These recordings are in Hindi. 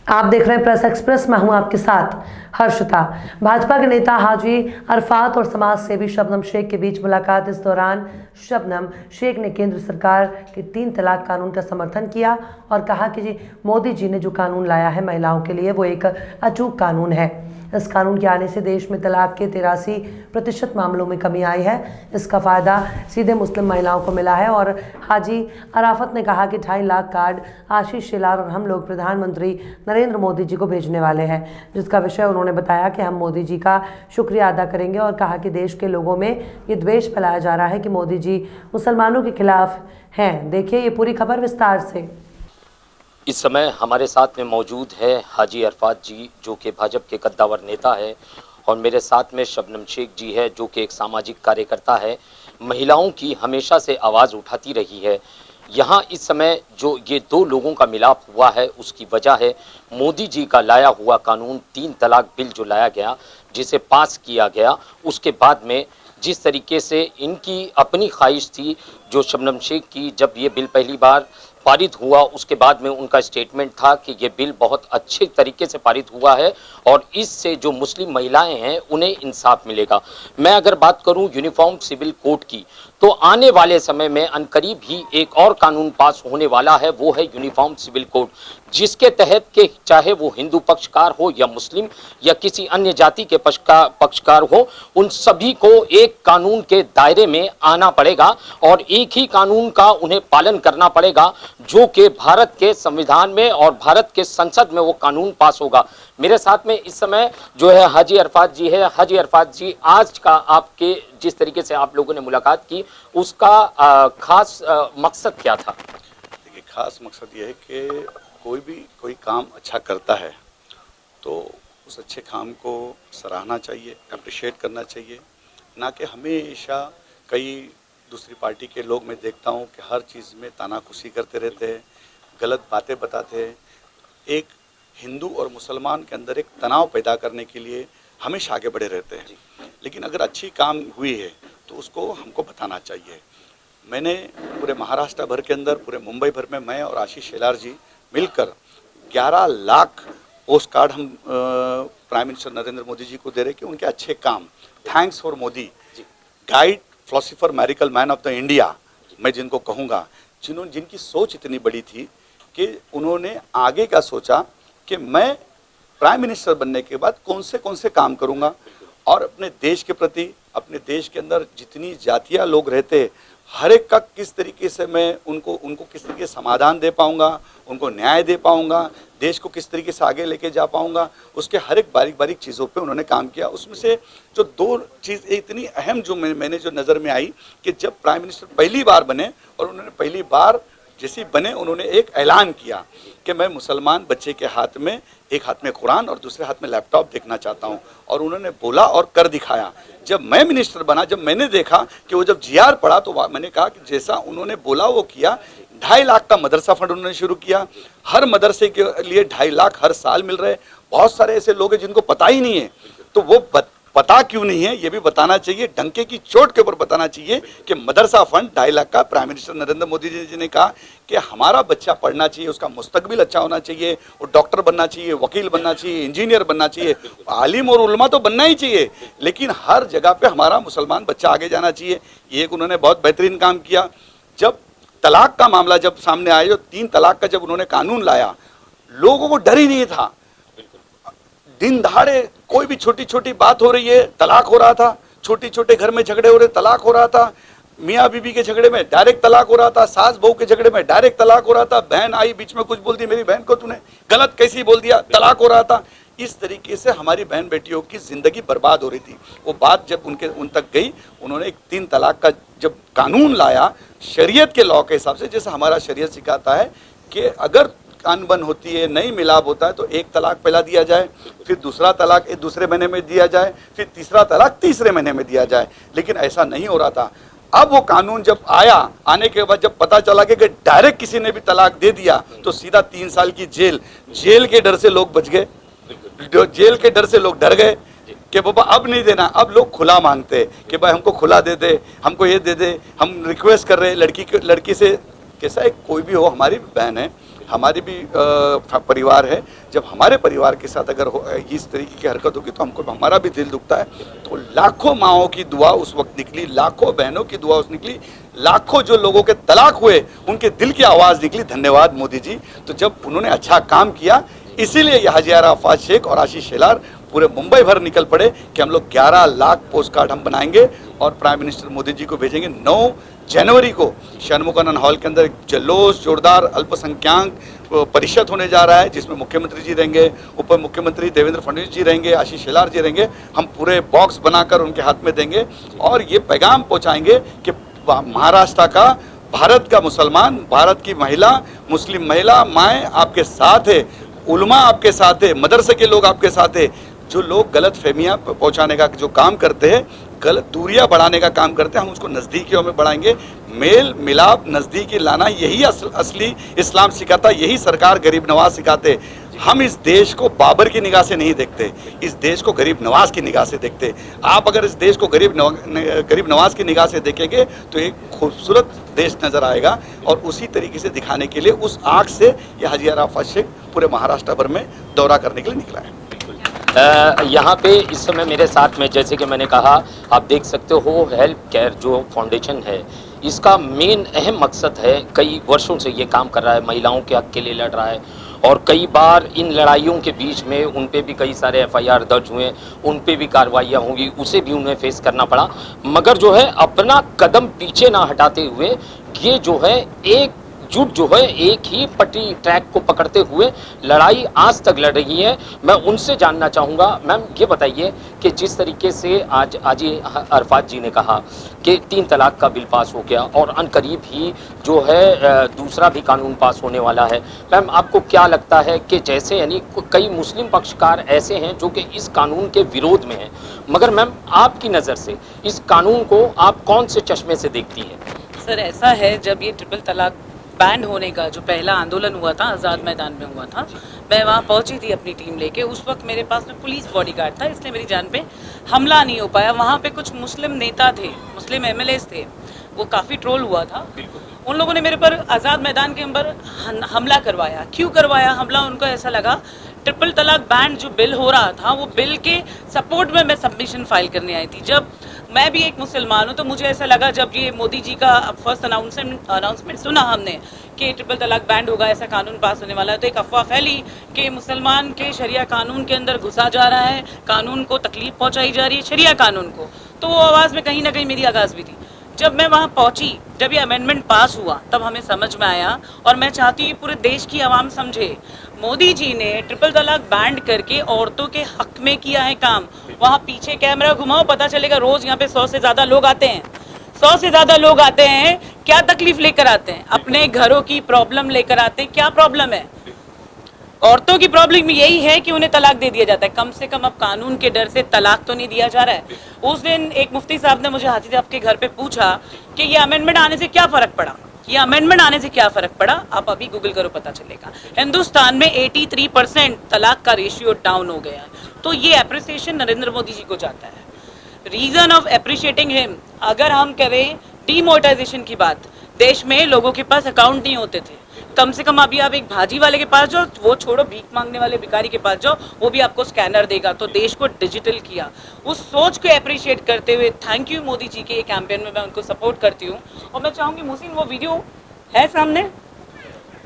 आप देख रहे हैं प्रेस एक्सप्रेस। मैं हूं आपके साथ हर्षिता। भाजपा के नेता हाजी अरफात और समाज सेवी शबनम शेख के बीच मुलाकात। इस दौरान शबनम शेख ने केंद्र सरकार के 3 तलाक कानून का समर्थन किया और कहा कि मोदी जी ने जो कानून लाया है महिलाओं के लिए वो एक अचूक कानून है। इस कानून के आने से देश में तलाक के 83% मामलों में कमी आई है। इसका फ़ायदा सीधे मुस्लिम महिलाओं को मिला है। और हाजी अराफत ने कहा कि 2.5 लाख कार्ड आशीष शेलार और हम लोग प्रधानमंत्री नरेंद्र मोदी जी को भेजने वाले हैं, जिसका विषय उन्होंने बताया कि हम मोदी जी का शुक्रिया अदा करेंगे और कहा कि देश के लोगों में ये द्वेष फैलाया जा रहा है कि मोदी जी मुसलमानों के खिलाफ हैं। देखिए ये पूरी खबर विस्तार से। इस समय हमारे साथ में मौजूद है हाजी अरफात जी, जो कि भाजपा के कद्दावर नेता है, और मेरे साथ में शबनम शेख जी है, जो कि एक सामाजिक कार्यकर्ता है, महिलाओं की हमेशा से आवाज़ उठाती रही है। यहाँ इस समय जो ये 2 लोगों का मिलाप हुआ है उसकी वजह है मोदी जी का लाया हुआ कानून 3 तलाक बिल जो लाया गया, जिसे पास किया गया। उसके बाद में जिस तरीके से इनकी अपनी ख्वाहिश थी, जो शबनम शेख की, जब ये बिल पहली बार पारित हुआ उसके बाद में उनका स्टेटमेंट था कि ये बिल बहुत अच्छे तरीके से पारित हुआ है और इससे जो मुस्लिम महिलाएं हैं उन्हें इंसाफ मिलेगा। मैं अगर बात करूं यूनिफॉर्म सिविल कोड की, तो आने वाले समय में अनकरीब ही एक और कानून पास होने वाला है, वो है यूनिफॉर्म सिविल कोड, जिसके तहत के चाहे वो हिंदू पक्षकार हो या मुस्लिम या किसी अन्य जाति के पक्षकार हो, उन सभी को एक कानून के दायरे में आना पड़ेगा और एक ही कानून का उन्हें पालन करना पड़ेगा, जो कि भारत के संविधान में और भारत के संसद में वो कानून पास होगा। मेरे साथ में इस समय जो है हाजी अरफात जी है। हाजी अरफात जी, आज का आपके जिस तरीके से आप लोगों ने मुलाकात की, उसका खास मकसद क्या था? देखिए, खास मकसद ये है कि कोई काम अच्छा करता है तो उस अच्छे काम को सराहना चाहिए, अप्रिशिएट करना चाहिए, ना कि हमेशा कई दूसरी पार्टी के लोग मैं देखता हूँ कि हर चीज़ में तानाकुसी करते रहते हैं, गलत बातें बताते हैं। एक हिंदू और मुसलमान के अंदर एक तनाव पैदा करने के लिए हमेशा आगे बढ़े रहते हैं, लेकिन अगर अच्छी काम हुई है तो उसको हमको बताना चाहिए। मैंने पूरे महाराष्ट्र भर के अंदर, पूरे मुंबई भर में मैं और आशीष शेलार जी मिलकर 11 लाख पोस्ट कार्ड हम प्राइम मिनिस्टर नरेंद्र मोदी जी को दे रहे कि उनके अच्छे काम, thanks for Modi, guide, philosopher, miracle man of the India, मैं जिनको कहूँगा, जिनकी सोच इतनी बड़ी थी कि उन्होंने आगे का सोचा कि मैं प्राइम मिनिस्टर बनने के बाद कौन से काम करूँगा और अपने देश के प्रति, अपने देश के अंदर जितनी जातियाँ लोग रहते, हर एक का किस तरीके से मैं उनको किस तरीके से समाधान दे पाऊँगा, उनको न्याय दे पाऊँगा, देश को किस तरीके से आगे लेके जा पाऊँगा, उसके हर एक बारीक बारीक चीज़ों पे उन्होंने काम किया। उसमें से जो 2 चीज़ इतनी अहम जो मैंने जो नज़र में आई कि जब प्राइम मिनिस्टर पहली बार बने और उन्होंने पहली बार जैसे बने उन्होंने एक ऐलान किया कि मैं मुसलमान बच्चे के हाथ में, एक हाथ में कुरान और दूसरे हाथ में लैपटॉप देखना चाहता हूं, और उन्होंने बोला और कर दिखाया। जब मैं मिनिस्टर बना, जब मैंने देखा कि वो जब जीआर पड़ा, तो मैंने कहा कि जैसा उन्होंने बोला वो किया। 2.5 लाख का मदरसा फंड उन्होंने शुरू किया, हर मदरसे के लिए 2.5 लाख हर साल मिल रहे। बहुत सारे ऐसे लोग हैं जिनको पता ही नहीं है, तो वो पता क्यों नहीं है ये भी बताना चाहिए, डंके की चोट के ऊपर बताना चाहिए कि मदरसा फंड 2.5 लाख का प्राइम मिनिस्टर नरेंद्र मोदी जी ने कहा कि हमारा बच्चा पढ़ना चाहिए, उसका मुस्तकबिल अच्छा होना चाहिए, वो डॉक्टर बनना चाहिए, वकील बनना चाहिए, इंजीनियर बनना चाहिए, आलिम और उलमा तो बनना ही चाहिए, लेकिन हर जगह पे हमारा मुसलमान बच्चा आगे जाना चाहिए। ये एक उन्होंने बहुत बेहतरीन काम किया। जब तलाक का मामला जब सामने आया, जो 3 तलाक का जब उन्होंने कानून लाया, लोगों को डर ही नहीं था। दिन दहाड़े कोई भी छोटी छोटी बात हो रही है, तलाक हो रहा था, छोटे छोटे घर में झगड़े हो रहे, तलाक हो रहा था, मियाँ बीबी के झगड़े में डायरेक्ट तलाक हो रहा था, सास बहू के झगड़े में डायरेक्ट तलाक हो रहा था, बहन आई बीच में कुछ बोल दी, मेरी बहन को तूने गलत कैसी बोल दिया, तलाक हो रहा था। इस तरीके से हमारी बहन बेटियों की जिंदगी बर्बाद हो रही थी। वो बात जब उन तक गई, उन्होंने एक 3 तलाक का जब कानून लाया शरीयत के लॉ के हिसाब से, जैसे हमारा शरीयत सिखाता है कि अगर अनबन होती है, नहीं मिलाप होता है, तो 1 तलाक पहला दिया जाए, फिर दूसरा तलाक दूसरे महीने में दिया जाए, फिर तीसरा तलाक तीसरे महीने में दिया जाए। लेकिन ऐसा नहीं हो रहा था। अब वो कानून जब आया, आने के बाद जब पता चला कि डायरेक्ट किसी ने भी तलाक दे दिया तो सीधा 3 साल की जेल के डर से लोग बच गए, जेल के डर से लोग डर गए कि बाबा अब नहीं देना। अब लोग खुला मांगते कि भाई हमको खुला दे दे, हमको ये दे दे, हम रिक्वेस्ट कर रहे हैं लड़की से। कैसा है, कोई भी हो, हमारी बहन है, हमारे भी परिवार है। जब हमारे परिवार के साथ अगर इस तरीके की हरकत होगी तो हमको हमारा भी दिल दुखता है। तो लाखों माओं की दुआ उस वक्त निकली, लाखों बहनों की दुआ उस निकली, लाखों जो लोगों के तलाक हुए उनके दिल की आवाज़ निकली, धन्यवाद मोदी जी। तो जब उन्होंने अच्छा काम किया, इसीलिए ये हाजी अरफात शेख और आशीष शेलार पूरे मुंबई भर निकल पड़े कि हम लोग 11 लाख पोस्ट कार्ड हम बनाएंगे और प्राइम मिनिस्टर मोदी जी को भेजेंगे। 9 जनवरी को षणमुखानंद हॉल के अंदर एक जल्लोष जोरदार अल्पसंख्यक परिषद होने जा रहा है, जिसमें मुख्यमंत्री जी रहेंगे, उप मुख्यमंत्री देवेंद्र फडणवीस जी रहेंगे, आशीष शेलार जी रहेंगे। हम पूरे बॉक्स बनाकर उनके हाथ में देंगे और ये पैगाम पहुंचाएंगे कि महाराष्ट्र का, भारत का मुसलमान, भारत की महिला, मुस्लिम महिला माएँ आपके साथ है, उलमा आपके साथ है, मदरसे के लोग आपके साथ है। जो लोग गलत फहमियाँ पहुँचाने का जो काम करते हैं, गलत दूरियां बढ़ाने का काम करते हैं, हम उसको नज़दीकियों में बढ़ाएंगे। मेल मिलाप नज़दीकी लाना यही असली इस्लाम सिखाता, यही सरकार गरीब नवाज सिखाते। हम इस देश को बाबर की निगाह से नहीं देखते, इस देश को गरीब नवाज की निगाह से देखते। आप अगर इस देश को गरीब नवाज की निगाह से देखेंगे तो एक खूबसूरत देश नज़र आएगा। और उसी तरीके से दिखाने के लिए उस आँख से यह हाजी अरफात शेख पूरे महाराष्ट्र भर में दौरा करने के लिए निकला है। यहाँ पे इस समय मेरे साथ में, जैसे कि मैंने कहा, आप देख सकते हो हेल्प केयर जो फाउंडेशन है, इसका मेन अहम मकसद है, कई वर्षों से ये काम कर रहा है, महिलाओं के हक के लिए लड़ रहा है। और कई बार इन लड़ाइयों के बीच में उन पे भी कई सारे FIR दर्ज हुए, उन पे भी कार्रवाइयाँ होंगी, उसे भी उन्हें फेस करना पड़ा। मगर जो है अपना कदम पीछे ना हटाते हुए ये जो है एकजुट जो है एक ही पटरी ट्रैक को पकड़ते हुए लड़ाई आज तक लड़ रही है। मैं उनसे जानना चाहूँगा, मैम ये बताइए कि जिस तरीके से आज हाजी अरफात जी ने कहा कि 3 तलाक का बिल पास हो गया और अनकरीब ही जो है दूसरा भी कानून पास होने वाला है, मैम आपको क्या लगता है कि जैसे यानी कई मुस्लिम पक्षकार ऐसे हैं जो कि इस कानून के विरोध में हैं, मगर मैम आपकी नज़र से इस कानून को आप कौन से चश्मे से देखती हैं? सर ऐसा है, जब ये ट्रिपल तलाक बैन होने का जो पहला आंदोलन हुआ था, आज़ाद मैदान में हुआ था, मैं वहाँ पहुँची थी अपनी टीम लेके। उस वक्त मेरे पास में पुलिस बॉडीगार्ड था, इसलिए मेरी जान पे हमला नहीं हो पाया। वहाँ पे कुछ मुस्लिम नेता थे, मुस्लिम MLAs थे, वो काफ़ी ट्रोल हुआ था। उन लोगों ने मेरे पर आज़ाद मैदान के अंदर हमला करवाया। क्यों करवाया हमला? उनको ऐसा लगा ट्रिपल तलाक बैन जो बिल हो रहा था, वो बिल के सपोर्ट में मैं सबमिशन फाइल करने आई थी। जब मैं भी एक मुसलमान हूँ तो मुझे ऐसा लगा, जब ये मोदी जी का फर्स्ट अनाउंसमेंट सुना हमने कि ट्रिपल तलाक बैंड होगा, ऐसा कानून पास होने वाला है, तो एक अफवाह फैली कि मुसलमान के शरिया कानून के अंदर घुसा जा रहा है, कानून को तकलीफ पहुंचाई जा रही है, शरिया कानून को। तो वो आवाज़ में कहीं ना कहीं मेरी आगाज़ भी थी। जब मैं वहाँ पहुँची, जब ये अमेंडमेंट पास हुआ, तब हमें समझ में आया, और मैं चाहती हूँ पूरे देश की आवाम समझे, मोदी जी ने ट्रिपल तलाक बैंड करके औरतों के हक में किया है काम। वहाँ पीछे कैमरा घुमाओ, पता चलेगा रोज़ यहाँ पे 100 से ज़्यादा लोग आते हैं, 100 से ज़्यादा लोग आते हैं। क्या तकलीफ लेकर आते हैं? अपने घरों की प्रॉब्लम लेकर आते हैं। क्या प्रॉब्लम है? औरतों की प्रॉब्लम यही है कि उन्हें तलाक दे दिया जाता है। कम से कम अब कानून के डर से तलाक तो नहीं दिया जा रहा है। उस दिन एक मुफ्ती साहब ने मुझे हाजी साहब के घर पे पूछा कि ये अमेंडमेंट आने से क्या फ़र्क पड़ा, ये अमेंडमेंट आने से क्या फ़र्क पड़ा। आप अभी गूगल करो, पता चलेगा। हिंदुस्तान में 83% तलाक का रेशियो डाउन हो गया है। तो ये अप्रिसिएशन नरेंद्र मोदी जी को जाता है। रीज़न ऑफ अप्रिशिएटिंग हिम, अगर हम करें डीमोनेटाइजेशन की बात, देश में लोगों के पास अकाउंट नहीं होते थे। कम से कम अभी आप एक भाजी वाले के पास जाओ, वो छोड़ो, भीख मांगने वाले भिखारी के पास जाओ, वो भी आपको स्कैनर देगा। तो देश को डिजिटल किया। उस सोच को अप्रिशिएट करते हुए थैंक यू मोदी जी के कैंपेन में मैं उनको सपोर्ट करती हूँ। और मैं चाहूँगी मुहसिन, वो वीडियो है सामने,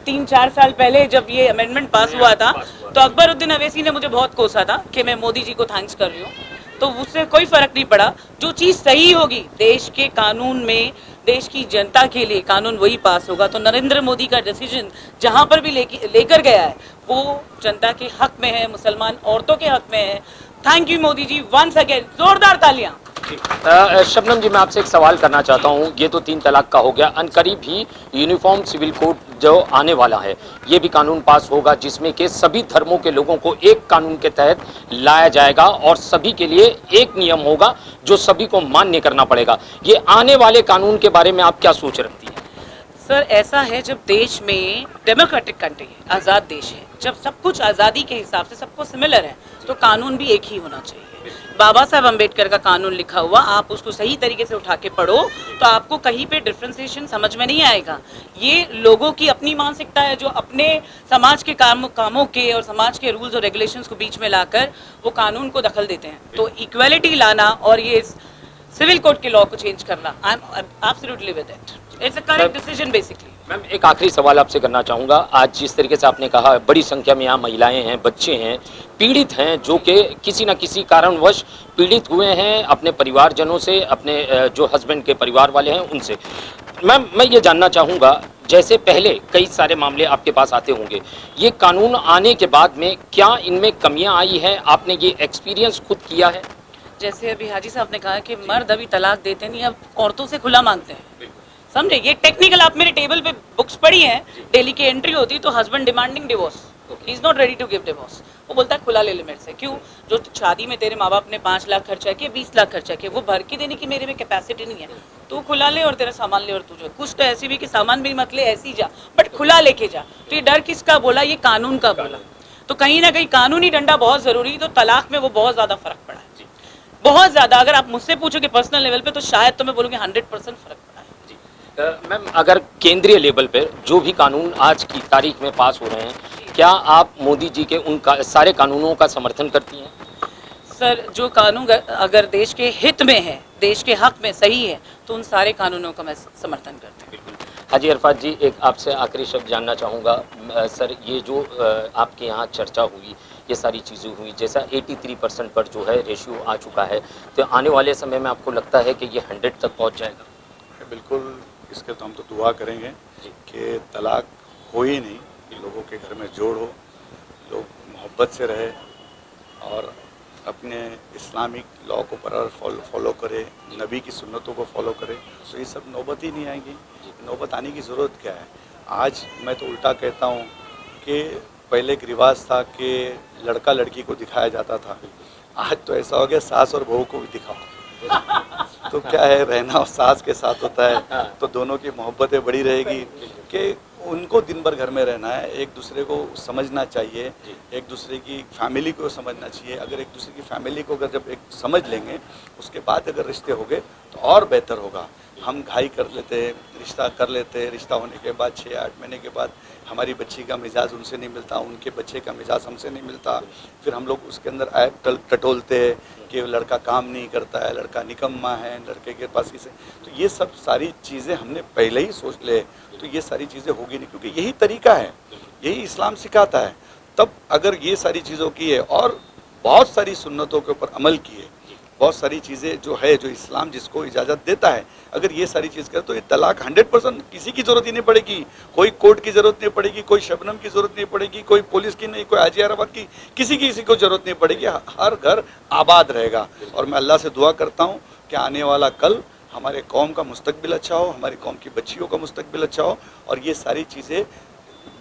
3-4 साल पहले जब ये अमेंडमेंट पास हुआ था, तो अकबरुद्दीन अवैसी ने मुझे बहुत कोसा था कि मैं मोदी जी को थैंक्स कर रही हूँ। तो उससे कोई फ़र्क नहीं पड़ा। जो चीज़ सही होगी देश के कानून में, देश की जनता के लिए कानून वही पास होगा। तो नरेंद्र मोदी का डिसीजन जहाँ पर भी लेकर गया है, वो जनता के हक में है, मुसलमान औरतों के हक में है। Thank you Modi ji, once again जोरदार तालियां। शबनम जी, मैं आपसे एक सवाल करना चाहता हूँ। ये तो 3 तलाक का हो गया, अनकरीब ही यूनिफॉर्म सिविल कोड जो आने वाला है, ये भी कानून पास होगा, जिसमें कि सभी धर्मों के लोगों को एक कानून के तहत लाया जाएगा और सभी के लिए एक नियम होगा जो सभी को मान्य करना पड़ेगा। ये आने वाले कानून के बारे में आप क्या सोच रखती हैं? सर ऐसा है, जब देश में डेमोक्रेटिक कंट्री है, आज़ाद देश है, जब सब कुछ आज़ादी के हिसाब से सबको सिमिलर है, तो कानून भी एक ही होना चाहिए। बाबा साहब अम्बेडकर का कानून लिखा हुआ, आप उसको सही तरीके से उठा के पढ़ो तो आपको कहीं पे डिफ्रेंसिएशन समझ में नहीं आएगा। ये लोगों की अपनी मानसिकता है जो अपने समाज के कामों के और समाज के रूल्स और रेगुलेशंस को बीच में लाकर वो कानून को दखल देते हैं। तो इक्वालिटी लाना और ये सिविल कोड के लॉ को चेंज करना, I am absolutely with it. It's a correct decision basically. Ma'am एक आखिरी सवाल आपसे करना चाहूँगा। आज जिस तरीके से आपने कहा बड़ी संख्या में यहाँ महिलाएं हैं, बच्चे हैं, पीड़ित हैं, जो कि किसी न किसी कारणवश पीड़ित हुए हैं अपने परिवारजनों से, अपने जो हस्बैंड के परिवार वाले हैं उनसे। मैम मैं ये जानना चाहूँगा, जैसे पहले कई सारे मामले आपके पास आते होंगे, ये कानून आने के बाद में क्या इनमें कमियाँ आई हैं? आपने ये एक्सपीरियंस खुद किया है? जैसे अभी हाजी साहब ने कहा कि मर्द अभी तलाक देते नहीं, अब औरतों से खुला मांगते हैं। समझे, ये टेक्निकल। आप मेरे टेबल पे बुक्स पढ़ी हैं, डेली की एंट्री होती तो husband demanding divorce, he is not ready to give divorce. वो बोलता है खुला ले ले मेरे से। क्यों? जो शादी में तेरे माँ बाप ने 5 लाख खर्चा किया, 20 लाख खर्चा किया, वो भर के देने की मेरे में कैपेसिटी नहीं है। तू खुला ले और तेरा सामान ले, और तुझे कुछ तो ऐसी भी कि सामान भी मत ले, ऐसी जा, बट खुला लेके जा। तो ये डर किसका बोला? ये कानून का बोला। तो कहीं ना कहीं कानूनी डंडा बहुत जरूरी। तो तलाक में वो बहुत ज्यादा फर्क पड़ा है, बहुत ज्यादा। अगर आप मुझसे पूछोगे पर्सनल लेवल पे तो शायद तो मैं बोलूँगी 100% फर्क पड़ा है। मैम अगर केंद्रीय लेवल पर जो भी कानून आज की तारीख में पास हो रहे हैं, क्या आप मोदी जी के उन सारे कानूनों का समर्थन करती हैं? सर, जो कानून अगर देश के हित में है, देश के हक में सही है, तो उन सारे कानूनों का मैं समर्थन करती हूँ। हाजी अरफात जी, एक आपसे आखिरी शब्द जानना चाहूँगा। सर, ये जो आपके यहाँ चर्चा हुई, ये सारी चीज़ें हुई, जैसा 83% पर जो है रेशियो आ चुका है, तो आने वाले समय में आपको लगता है कि ये 100 तक पहुँच जाएगा? बिल्कुल, इसके तो हम तो दुआ करेंगे कि तलाक हो ही नहीं, लोगों के घर में जोड़ हो, लोग मोहब्बत से रहे और अपने इस्लामिक लॉ को बराबर फॉलो करे, नबी की सुन्नतों को फॉलो करे, तो ये सब नौबत ही नहीं आएगी। नौबत आने की ज़रूरत क्या है? आज मैं तो उल्टा कहता हूँ कि पहले एक रिवाज था कि लड़का लड़की को दिखाया जाता था, आज तो ऐसा हो गया सास और बहू को भी दिखाओ। तो क्या है, रहना सास के साथ होता है तो दोनों की मोहब्बतें बड़ी रहेगी कि उनको दिन भर घर में रहना है, एक दूसरे को समझना चाहिए, एक दूसरे की फैमिली को समझना चाहिए। अगर एक दूसरे की फैमिली को अगर जब एक समझ लेंगे, उसके बाद अगर रिश्ते हो गए तो और बेहतर होगा। हम घाई कर लेते, रिश्ता कर लेते, रिश्ता होने के बाद 6-8 महीने के बाद हमारी बच्ची का मिजाज उनसे नहीं मिलता, उनके बच्चे का मिजाज हमसे नहीं मिलता, फिर हम लोग उसके अंदर ऐप टटोलते हैं कि लड़का काम नहीं करता है, लड़का निकम्मा है, लड़के के पास किसे। तो ये सब सारी चीज़ें हमने पहले ही सोच ले तो ये सारी चीज़ें होगी नहीं, क्योंकि यही तरीका है, यही इस्लाम सिखाता है। तब अगर ये सारी चीज़ों की है और बहुत सारी सुन्नतों के ऊपर अमल किए, बहुत सारी चीज़ें जो है, जो इस्लाम जिसको इजाज़त देता है, अगर ये सारी चीज़ करे तो ये तलाक 100% किसी की ज़रूरत ही नहीं पड़ेगी, कोई कोर्ट की ज़रूरत नहीं पड़ेगी, कोई शबनम की ज़रूरत नहीं पड़ेगी, कोई पुलिस की नहीं, कोई हाजी अरफात की, किसी को ज़रूरत नहीं पड़ेगी। हर घर आबाद रहेगा। और मैं अल्लाह से दुआ करता हूँ कि आने वाला कल हमारे कौम का मुस्तकबिल अच्छा हो, हमारी कौम की बच्चियों का मुस्तकबिल अच्छा हो और ये सारी चीज़ें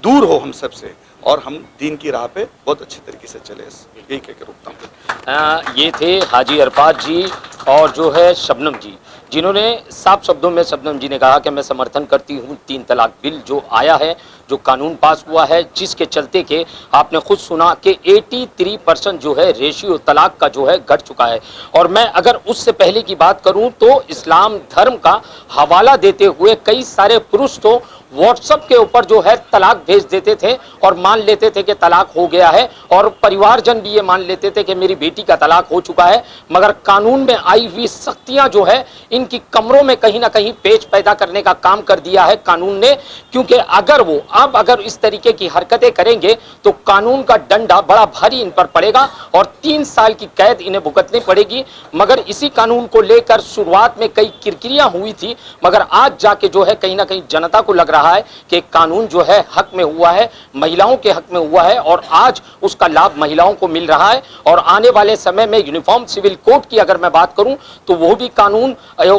दूर हो हम सब से और हम दीन की राह पे बहुत अच्छे तरीके से चले। यही कह के रुकता हूँ। ये थे हाजी अरफात जी और जो है शबनम जी, जिन्होंने साफ शब्दों में शबनम जी ने कहा कि मैं समर्थन करती हूँ 3 तलाक बिल जो आया है, जो कानून पास हुआ है, जिसके चलते के आपने खुद सुना कि 83% जो है रेशियो तलाक का जो है घट चुका है। और मैं अगर उससे पहले की बात करूं तो इस्लाम धर्म का हवाला देते हुए कई सारे पुरुष तो व्हाट्सएप के ऊपर जो है तलाक भेज देते थे और मान लेते थे कि तलाक हो गया है, और परिवारजन भी ये मान लेते थे कि मेरी बेटी का तलाक हो चुका है। मगर कानून में आई हुई सख्तियां जो है इनकी कमरों में कहीं ना कहीं पेच पैदा करने का काम कर दिया है कानून ने, क्योंकि अगर वो अगर इस तरीके की हरकतें करेंगे तो कानून का डंडा बड़ा भारी इन पर पड़ेगा और 3 साल की कैद इन्हें भुगतनी पड़ेगी। मगर इसी कानून को लेकर शुरुआत में कई किरकिरियां हुई थी, मगर आज जाके जो है कहीं ना कहीं जनता को लग रहा है कि कानून जो है हक में हुआ है, महिलाओं के हक में हुआ है और आज उसका लाभ महिलाओं को मिल रहा है। और आने वाले समय में यूनिफॉर्म सिविल कोड की अगर मैं बात करूं तो वो भी कानून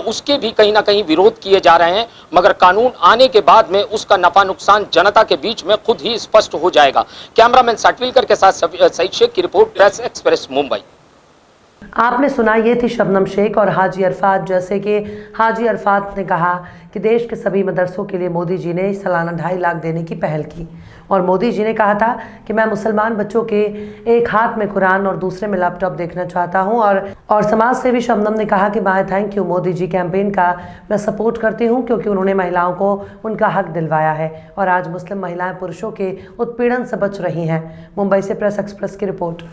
उसके भी कहीं ना कहीं विरोध किए जा रहे हैं, मगर कानून आने के बाद में उसका नफा नुकसान जनता के बीच में खुद ही स्पष्ट हो जाएगा। कैमरामैन साटविलकर के साथ सईद शेख की रिपोर्ट, प्रेस एक्सप्रेस, मुंबई। आपने सुना, ये थी शबनम शेख और हाजी अरफात। जैसे कि हाजी अरफात ने कहा कि देश के सभी मदरसों के लिए मोदी जी ने सालाना 2.5 लाख देने की पहल की और मोदी जी ने कहा था कि मैं मुसलमान बच्चों के एक हाथ में कुरान और दूसरे में लैपटॉप देखना चाहता हूं। और समाज सेवी शबनम ने कहा कि my thank you Modi ji campaign का मैं सपोर्ट करती हूं क्योंकि उन्होंने महिलाओं को उनका हक दिलवाया है और आज मुस्लिम महिलाएं पुरुषों के उत्पीड़न से बच रही हैं। मुंबई से प्रेस एक्सप्रेस की रिपोर्ट।